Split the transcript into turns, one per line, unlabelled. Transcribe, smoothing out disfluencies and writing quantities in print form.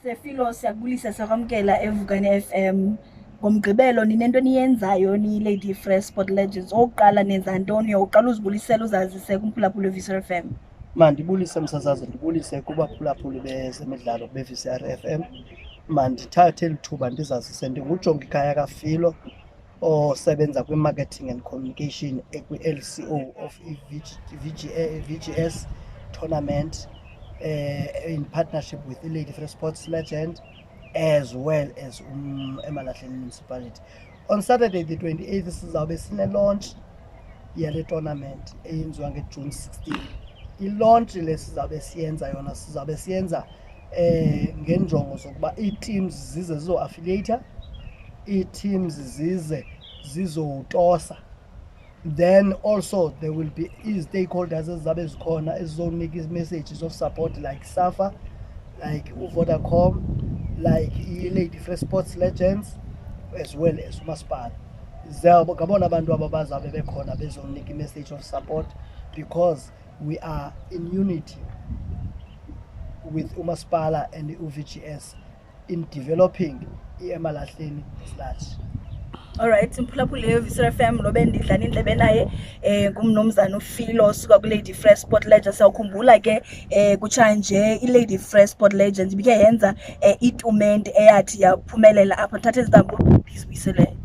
Sefilo siyakubulisa sakwamkela eVukani FM. Ngomgqibelo ninento niyenzayo ni Lady Frere Sport Legends. Oqala nenza ntoni? Uqala uzibulisela uzazise kumphulaphuli weVCR FM.
Mandibulise msasazi, ndibulise kubaphulaphuli bezemidlalo beVCR FM. Mandithathe lithuba ndizazise ndinguJongikaya kaFilo osebenza kwi-marketing and communication ekwi-LCO of VGS tournament in partnership with Lady Frere Sport Legends as well as eMalahleni municipality. On Saturday the 28th sizawube sine-launch yale tournament eyenziwa ngeJune 16. I-launch le sizawube siyenza ngenjongo zokuba ii-teams zize zizo-affiliator, ii-teams zize zizotosa. Then also there will be stakeholders ezizabe zikhona ezizonika messages of support like SAFA, like Vodacom, like Lady Frere Sports Legends, as well as umasipala. Ngabona abantu abazabe bekhona bezonika message of support, because we are in unity with umasipala and the UVGS in developing eMalahleni large.
Alright, umphulaphuli weVCR FM lo bendidla nindlebe naye ngumnomzana uFilo suka kuLady Frere Sport Legends. Sawukhumbula ke kutshanje iLady Frere Sport Legends ibike yenza itumente eyathi yaphumelela apha. Thathe izintambo ndizibuyisele.